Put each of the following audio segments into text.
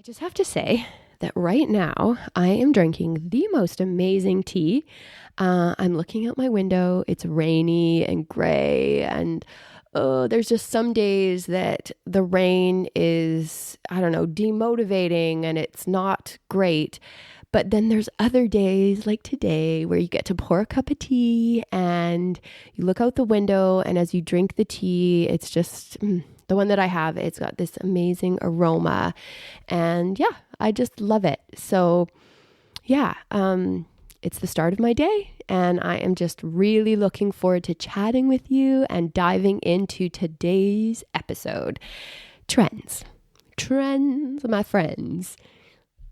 I just have to say that right now I am drinking the most amazing tea. I'm looking out my window. It's rainy and gray, and there's just some days that the rain is, I don't know, demotivating and it's not great. But then there's other days like today where you get to pour a cup of tea and you look out the window, and as you drink the tea, it's just the one that I have, it's got this amazing aroma, and yeah, I just love it. So yeah, it's the start of my day, and I am just really looking forward to chatting with you and diving into today's episode. Trends, my friends.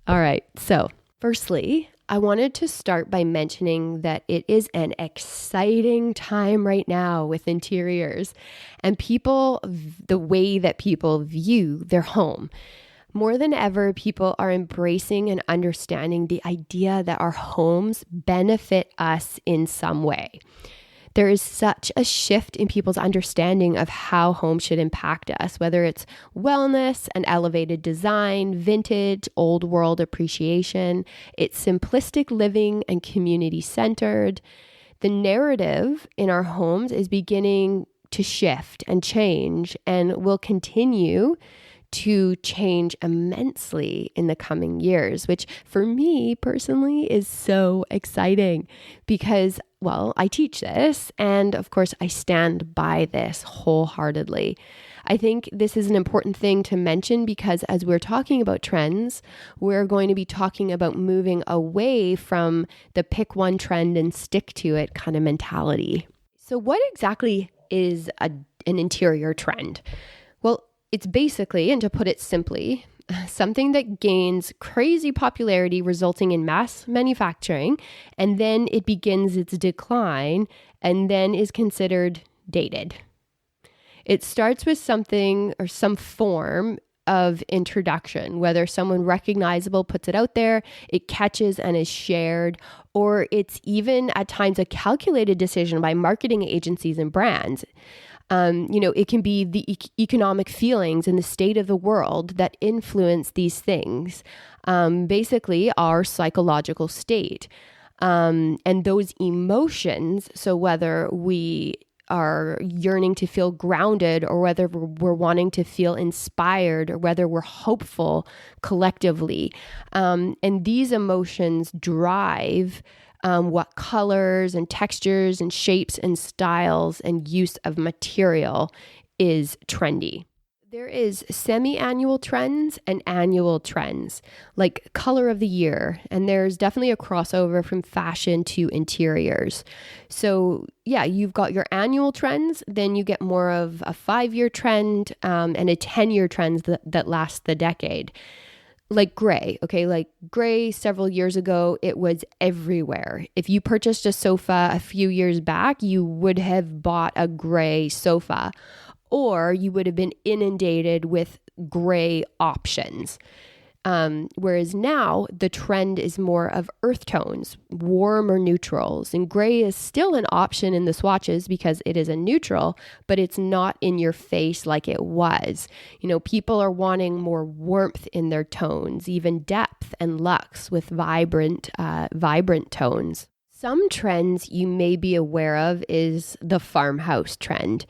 All right, so firstly, I wanted to start by mentioning that it is an exciting time right now with interiors and the way that people view their home. More than ever, people are embracing and understanding the idea that our homes benefit us in some way. There is such a shift in people's understanding of how homes should impact us, whether it's wellness and elevated design, vintage, old world appreciation, it's simplistic living and community centered. The narrative in our homes is beginning to shift and change and will continue to change immensely in the coming years, which for me personally is so exciting because, well, I teach this and of course I stand by this wholeheartedly. I think this is an important thing to mention because as we're talking about trends, we're going to be talking about moving away from the pick one trend and stick to it kind of mentality. So what exactly is an interior trend? Well, it's basically, and to put it simply, something that gains crazy popularity resulting in mass manufacturing, and then it begins its decline and then is considered dated. It starts with something or some form of introduction, whether someone recognizable puts it out there, it catches and is shared, or it's even at times a calculated decision by marketing agencies and brands. It can be the economic feelings and the state of the world that influence these things, basically our psychological state. And those emotions, so whether we are yearning to feel grounded or whether we're wanting to feel inspired or whether we're hopeful collectively. And these emotions drive what colors and textures and shapes and styles and use of material is trendy. There is semi-annual trends and annual trends, like color of the year, and there's definitely a crossover from fashion to interiors. So yeah, you've got your annual trends, then you get more of a 5-year trend and a 10-year trend that lasts the decade. Like gray, okay? Like gray several years ago, it was everywhere. If you purchased a sofa a few years back, you would have bought a gray sofa, or you would have been inundated with gray options. Whereas now the trend is more of earth tones, warm or neutrals, and gray is still an option in the swatches because it is a neutral, but it's not in your face like it was. People are wanting more warmth in their tones, even depth and luxe with vibrant tones. Some trends you may be aware of is the farmhouse trend.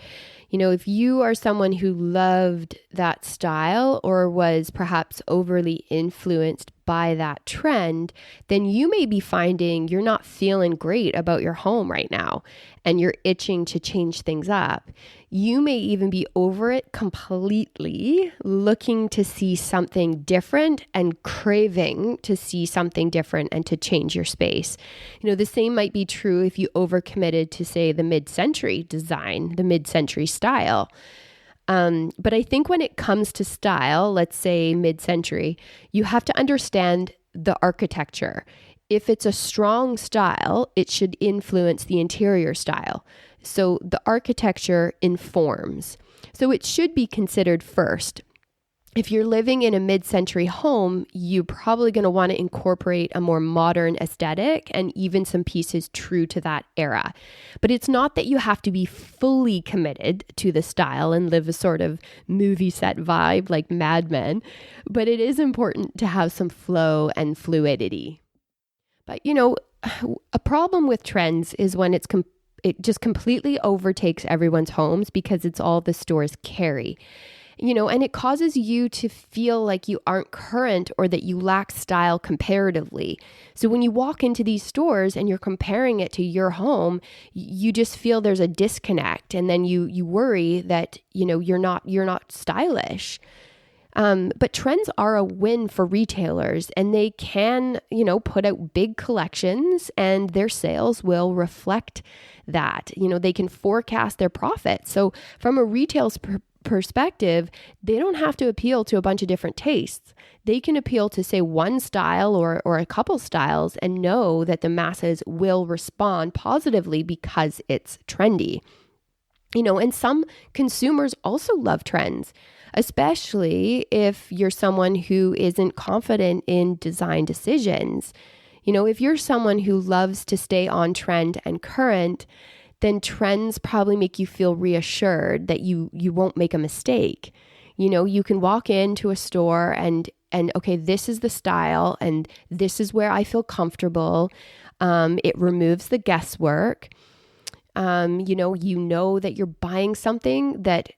If you are someone who loved that style or was perhaps overly influenced by that trend, then you may be finding you're not feeling great about your home right now and you're itching to change things up. You may even be over it completely, looking to see something different and craving to see something different and to change your space. The same might be true if you overcommitted to, say, the mid-century design, the mid-century style. But I think when it comes to style, let's say mid-century, you have to understand the architecture. If it's a strong style, it should influence the interior style. So the architecture informs. So it should be considered first. If you're living in a mid-century home, you're probably going to want to incorporate a more modern aesthetic and even some pieces true to that era. But it's not that you have to be fully committed to the style and live a sort of movie set vibe like Mad Men, but it is important to have some flow and fluidity. But a problem with trends is when it just completely overtakes everyone's homes because it's all the stores carry. And it causes you to feel like you aren't current or that you lack style comparatively. So when you walk into these stores and you're comparing it to your home, you just feel there's a disconnect, and then you worry that, you're not stylish. But trends are a win for retailers, and they can, put out big collections and their sales will reflect that. They can forecast their profits. So from a retail's perspective, they don't have to appeal to a bunch of different tastes. They can appeal to, say, one style or a couple styles and know that the masses will respond positively because it's trendy. And some consumers also love trends, especially if you're someone who isn't confident in design decisions. If you're someone who loves to stay on trend and current, then trends probably make you feel reassured that you won't make a mistake. You can walk into a store and okay, this is the style and this is where I feel comfortable. It removes the guesswork. You know that you're buying something that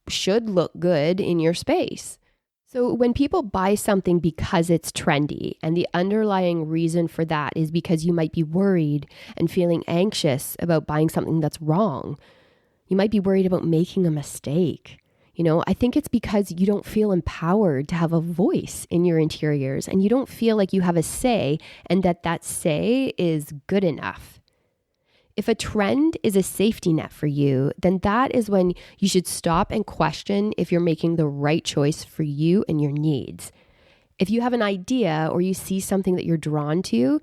should look good in your space. So when people buy something because it's trendy, and the underlying reason for that is because you might be worried and feeling anxious about buying something that's wrong. You might be worried about making a mistake. I think it's because you don't feel empowered to have a voice in your interiors, and you don't feel like you have a say and that say is good enough. If a trend is a safety net for you, then that is when you should stop and question if you're making the right choice for you and your needs. If you have an idea or you see something that you're drawn to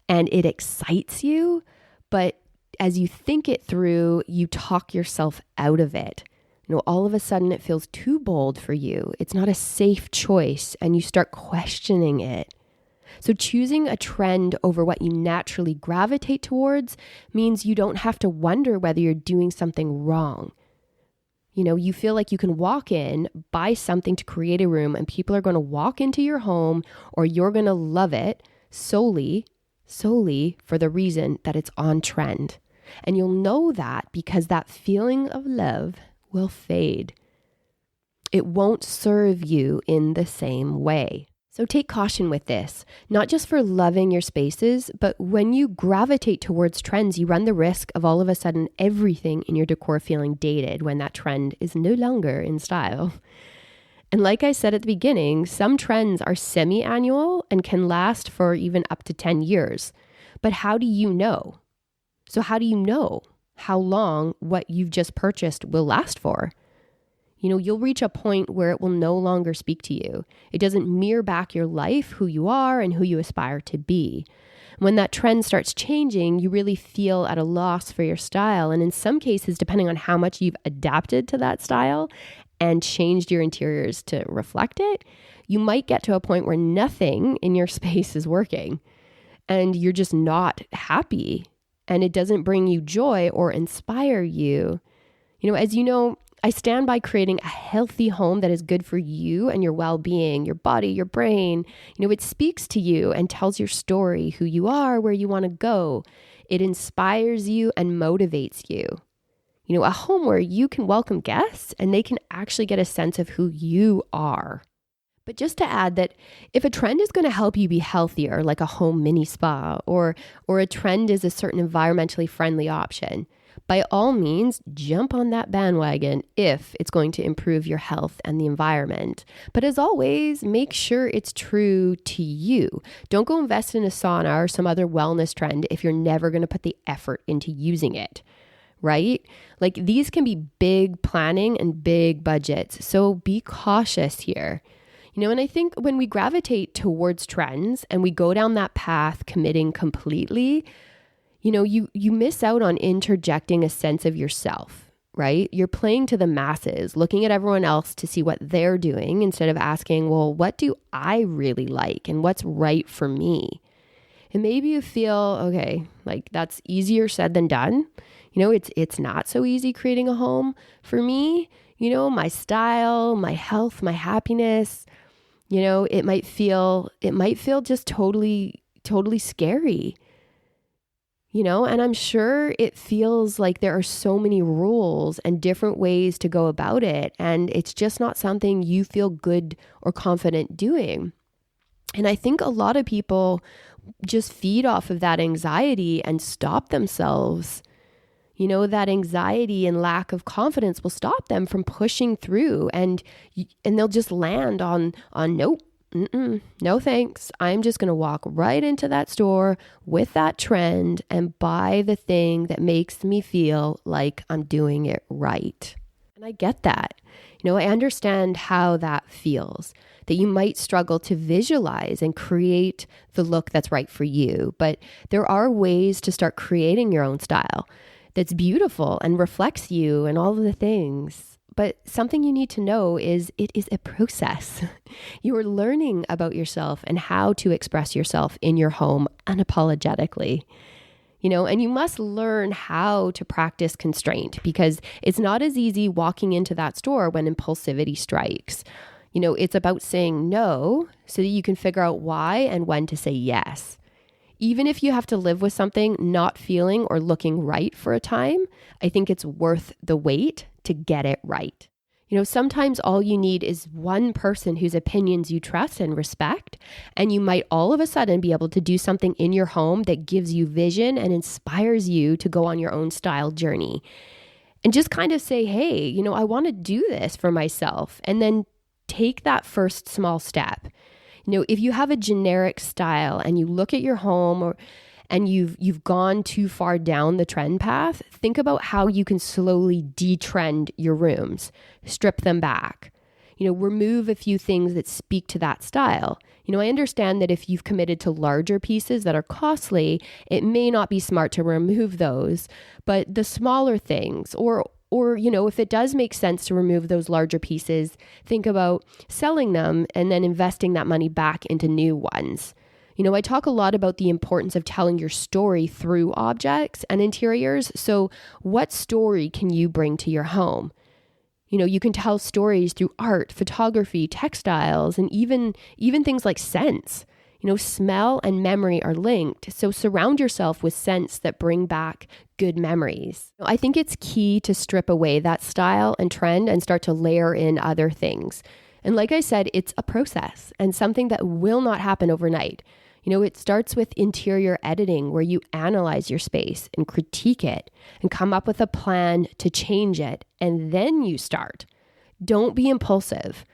and it excites you, but as you think it through, you talk yourself out of it. All of a sudden it feels too bold for you. It's not a safe choice and you start questioning it. So choosing a trend over what you naturally gravitate towards means you don't have to wonder whether you're doing something wrong. You feel like you can walk in, buy something to create a room, and people are going to walk into your home, or you're going to love it solely for the reason that it's on trend. And you'll know that because that feeling of love will fade. It won't serve you in the same way. So take caution with this, not just for loving your spaces, but when you gravitate towards trends, you run the risk of all of a sudden everything in your decor feeling dated when that trend is no longer in style. And like I said at the beginning, some trends are semi-annual and can last for even up to 10 years. But how do you know? So how do you know how long what you've just purchased will last for? You'll reach a point where it will no longer speak to you. It doesn't mirror back your life, who you are, and who you aspire to be. When that trend starts changing, you really feel at a loss for your style. And in some cases, depending on how much you've adapted to that style and changed your interiors to reflect it, you might get to a point where nothing in your space is working and you're just not happy and it doesn't bring you joy or inspire you. As you know, I stand by creating a healthy home that is good for you and your well-being, your body, your brain. It speaks to you and tells your story, who you are, where you want to go. It inspires you and motivates you. A home where you can welcome guests and they can actually get a sense of who you are. But just to add that if a trend is going to help you be healthier, like a home mini spa, or a trend is a certain environmentally friendly option, by all means, jump on that bandwagon if it's going to improve your health and the environment. But as always, make sure it's true to you. Don't go invest in a sauna or some other wellness trend if you're never going to put the effort into using it, right? Like these can be big planning and big budgets. So be cautious here. And I think when we gravitate towards trends and we go down that path committing completely, you miss out on interjecting a sense of yourself, right? You're playing to the masses, looking at everyone else to see what they're doing instead of asking, well, what do I really like and what's right for me? And maybe you feel, okay, like that's easier said than done. It's not so easy creating a home. For me, my style, my health, my happiness, it might feel just totally scary. And I'm sure it feels like there are so many rules and different ways to go about it. And it's just not something you feel good or confident doing. And I think a lot of people just feed off of that anxiety and stop themselves. That anxiety and lack of confidence will stop them from pushing through, and they'll just land on nope. No thanks. I'm just going to walk right into that store with that trend and buy the thing that makes me feel like I'm doing it right. And I get that. I understand how that feels, that you might struggle to visualize and create the look that's right for you. But there are ways to start creating your own style that's beautiful and reflects you and all of the things. But something you need to know is it is a process. You are learning about yourself and how to express yourself in your home unapologetically. And you must learn how to practice constraint, because it's not as easy walking into that store when impulsivity strikes. It's about saying no so that you can figure out why and when to say yes. Even if you have to live with something not feeling or looking right for a time, I think it's worth the wait to get it right. Sometimes all you need is one person whose opinions you trust and respect, and you might all of a sudden be able to do something in your home that gives you vision and inspires you to go on your own style journey. And just kind of say, hey, I want to do this for myself, and then take that first small step. If you have a generic style and you look at your home and you've gone too far down the trend path, think about how you can slowly detrend your rooms, strip them back, remove a few things that speak to that style. I understand that if you've committed to larger pieces that are costly, it may not be smart to remove those, but the smaller things or if it does make sense to remove those larger pieces, think about selling them and then investing that money back into new ones. I talk a lot about the importance of telling your story through objects and interiors. So what story can you bring to your home? You can tell stories through art, photography, textiles, and even things like scents. Smell and memory are linked. So surround yourself with scents that bring back good memories. I think it's key to strip away that style and trend and start to layer in other things. And like I said, it's a process and something that will not happen overnight. It starts with interior editing, where you analyze your space and critique it and come up with a plan to change it. And then you start. Don't be impulsive,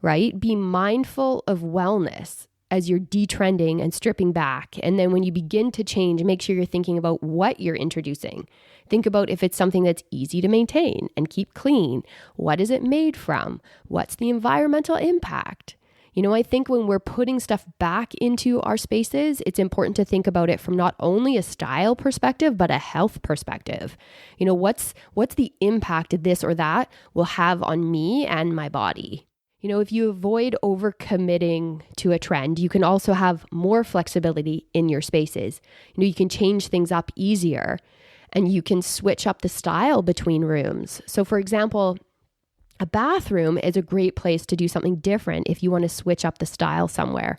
right? Be mindful of wellness as you're detrending and stripping back. And then when you begin to change, make sure you're thinking about what you're introducing. Think about if it's something that's easy to maintain and keep clean. What is it made from? What's the environmental impact? I think when we're putting stuff back into our spaces, it's important to think about it from not only a style perspective, but a health perspective. What's the impact this or that will have on me and my body? If you avoid overcommitting to a trend, you can also have more flexibility in your spaces. You can change things up easier, and you can switch up the style between rooms. So for example, a bathroom is a great place to do something different if you want to switch up the style somewhere.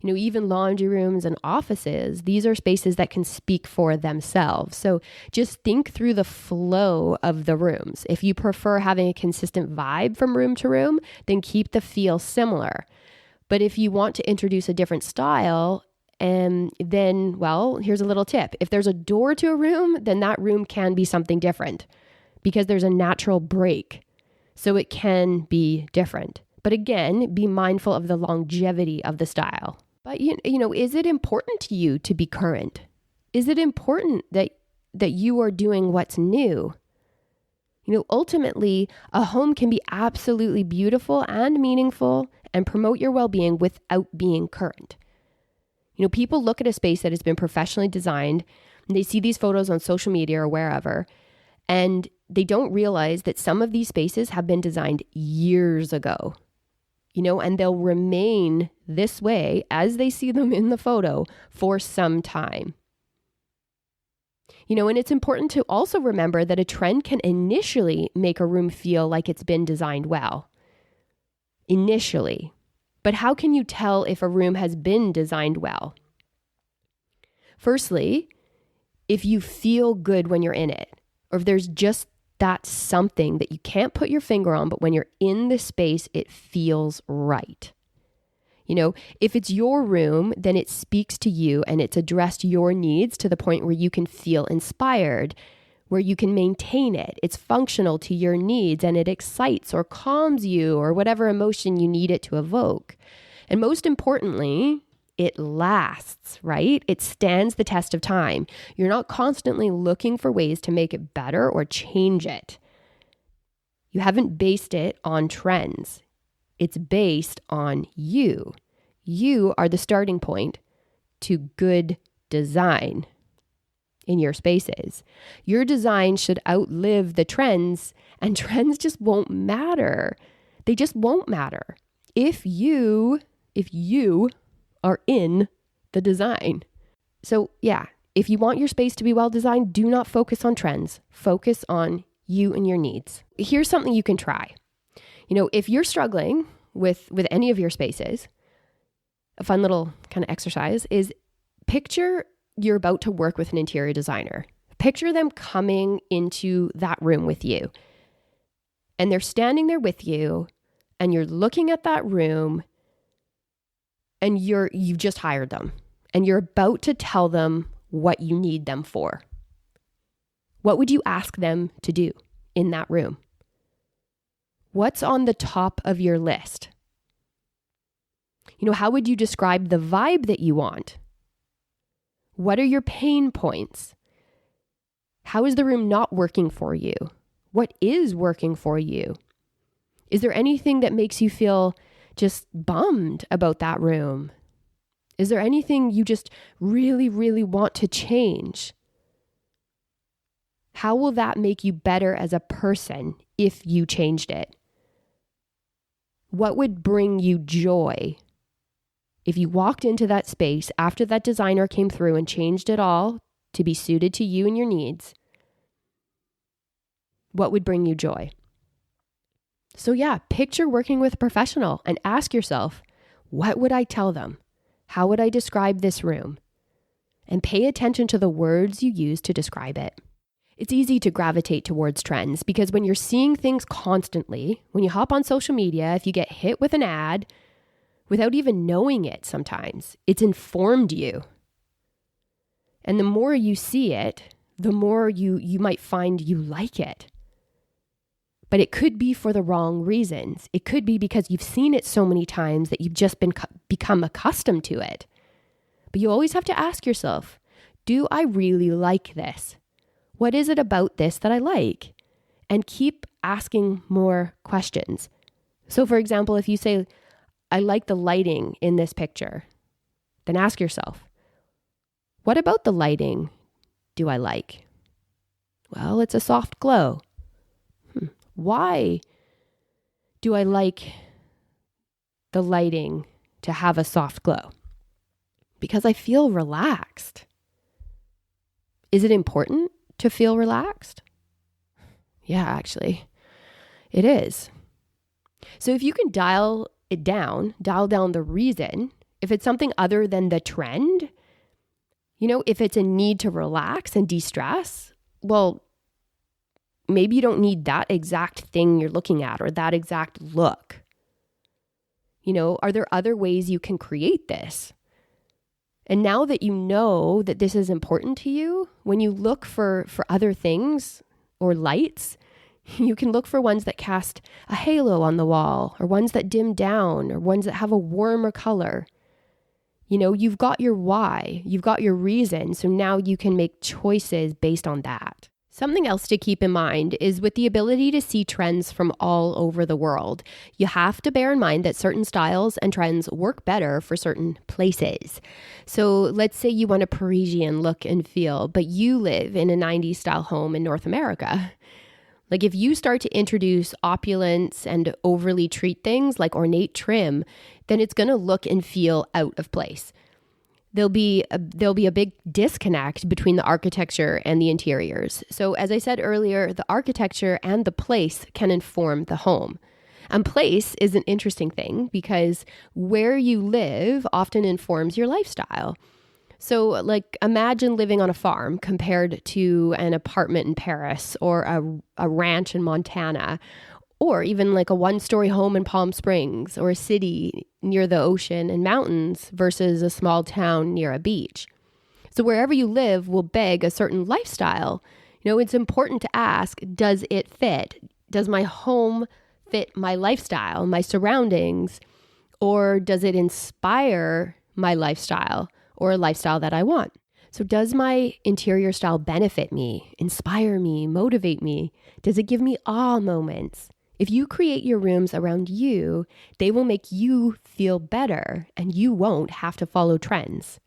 Even laundry rooms and offices, these are spaces that can speak for themselves. So just think through the flow of the rooms. If you prefer having a consistent vibe from room to room, then keep the feel similar. But if you want to introduce a different style, then, here's a little tip. If there's a door to a room, then that room can be something different because there's a natural break. So it can be different. But again, be mindful of the longevity of the style. But, is it important to you to be current? Is it important that you are doing what's new? Ultimately, a home can be absolutely beautiful and meaningful and promote your well-being without being current. People look at a space that has been professionally designed, and they see these photos on social media or wherever, and they don't realize that some of these spaces have been designed years ago, and they'll remain this way as they see them in the photo for some time. And it's important to also remember that a trend can initially make a room feel like it's been designed well. Initially. But how can you tell if a room has been designed well? Firstly, if you feel good when you're in it, or if there's just that something that you can't put your finger on, but when you're in the space, it feels right. If it's your room, then it speaks to you and it's addressed your needs to the point where you can feel inspired, where you can maintain it. It's functional to your needs and it excites or calms you or whatever emotion you need it to evoke. And most importantly, it lasts, right? It stands the test of time. You're not constantly looking for ways to make it better or change it. You haven't based it on trends. It's based on you. You are the starting point to good design in your spaces. Your design should outlive the trends, and trends just won't matter. They just won't matter if you are in the design. So yeah, if you want your space to be well designed, do not focus on trends. Focus on you and your needs. Here's something you can try. If you're struggling with any of your spaces, a fun little kind of exercise is picture you're about to work with an interior designer. Picture them coming into that room with you. And they're standing there with you and you're looking at that room and you've just hired them and you're about to tell them what you need them for. What would you ask them to do in that room? What's on the top of your list? How would you describe the vibe that you want? What are your pain points? How is the room not working for you? What is working for you? Is there anything that makes you feel just bummed about that room? Is there anything you just really, really want to change? How will that make you better as a person if you changed it? What would bring you joy if you walked into that space after that designer came through and changed it all to be suited to you and your needs? What would bring you joy? So yeah, picture working with a professional and ask yourself, what would I tell them? How would I describe this room? And pay attention to the words you use to describe it. It's easy to gravitate towards trends because when you're seeing things constantly, when you hop on social media, if you get hit with an ad, without even knowing it sometimes, it's informed you. And the more you see it, the more you might find you like it. But it could be for the wrong reasons. It could be because you've seen it so many times that you've just become accustomed to it. But you always have to ask yourself, do I really like this? What is it about this that I like? And keep asking more questions. So for example, if you say, I like the lighting in this picture, then ask yourself, what about the lighting do I like? Well, it's a soft glow. Why do I like the lighting to have a soft glow? Because I feel relaxed. Is it important to feel relaxed? Yeah, actually, it is. So if you can dial down the reason, if it's something other than the trend, if it's a need to relax and de-stress, well, maybe you don't need that exact thing you're looking at or that exact look. Are there other ways you can create this? And now that you know that this is important to you, when you look for other things or lights, you can look for ones that cast a halo on the wall or ones that dim down or ones that have a warmer color. You've got your why, you've got your reason, so now you can make choices based on that. Something else to keep in mind is with the ability to see trends from all over the world, you have to bear in mind that certain styles and trends work better for certain places. So let's say you want a Parisian look and feel, but you live in a 90s style home in North America. Like if you start to introduce opulence and overly treat things like ornate trim, then it's going to look and feel out of place. There'll be a big disconnect between the architecture and the interiors. So as I said earlier, the architecture and the place can inform the home. And place is an interesting thing because where you live often informs your lifestyle. So like imagine living on a farm compared to an apartment in Paris or a ranch in Montana, or even like a one-story home in Palm Springs or a city near the ocean and mountains versus a small town near a beach. So wherever you live will beg a certain lifestyle. It's important to ask, does it fit? Does my home fit my lifestyle, my surroundings, or does it inspire my lifestyle or a lifestyle that I want? So does my interior style benefit me, inspire me, motivate me? Does it give me awe moments? If you create your rooms around you, they will make you feel better and you won't have to follow trends.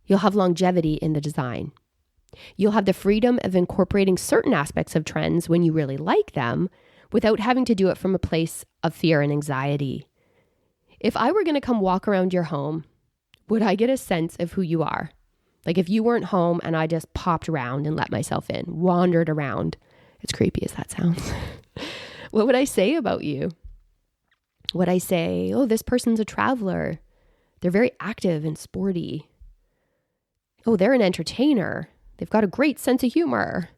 You'll have longevity in the design. You'll have the freedom of incorporating certain aspects of trends when you really like them without having to do it from a place of fear and anxiety. If I were going to come walk around your home, would I get a sense of who you are? Like if you weren't home and I just popped around and let myself in, wandered around, as creepy as that sounds, what would I say about you? Would I say, oh, this person's a traveler. They're very active and sporty. Oh, they're an entertainer. They've got a great sense of humor.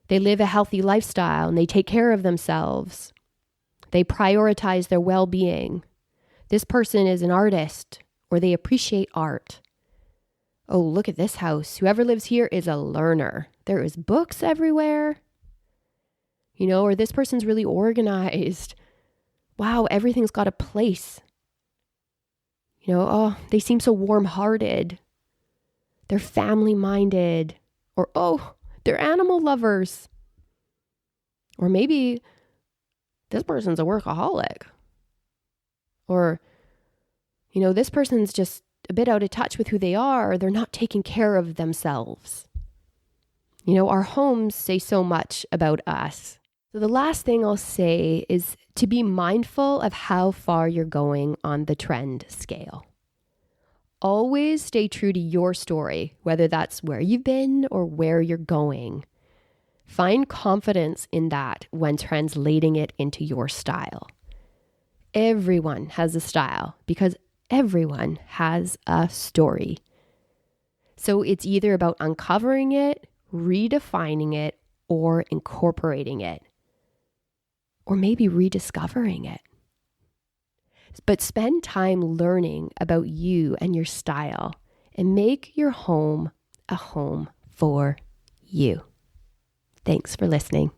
They live a healthy lifestyle and they take care of themselves. They prioritize their well-being. This person is an artist or they appreciate art. Oh, look at this house. Whoever lives here is a learner. There is books everywhere. Or this person's really organized. Wow, everything's got a place. Oh, they seem so warm-hearted. They're family-minded. Or, oh, they're animal lovers. Or maybe this person's a workaholic. Or, this person's just a bit out of touch with who they are. Or they're not taking care of themselves. Our homes say so much about us. So the last thing I'll say is to be mindful of how far you're going on the trend scale. Always stay true to your story, whether that's where you've been or where you're going. Find confidence in that when translating it into your style. Everyone has a style because everyone has a story. So it's either about uncovering it, redefining it, or incorporating it. Or maybe rediscovering it. But spend time learning about you and your style and make your home a home for you. Thanks for listening.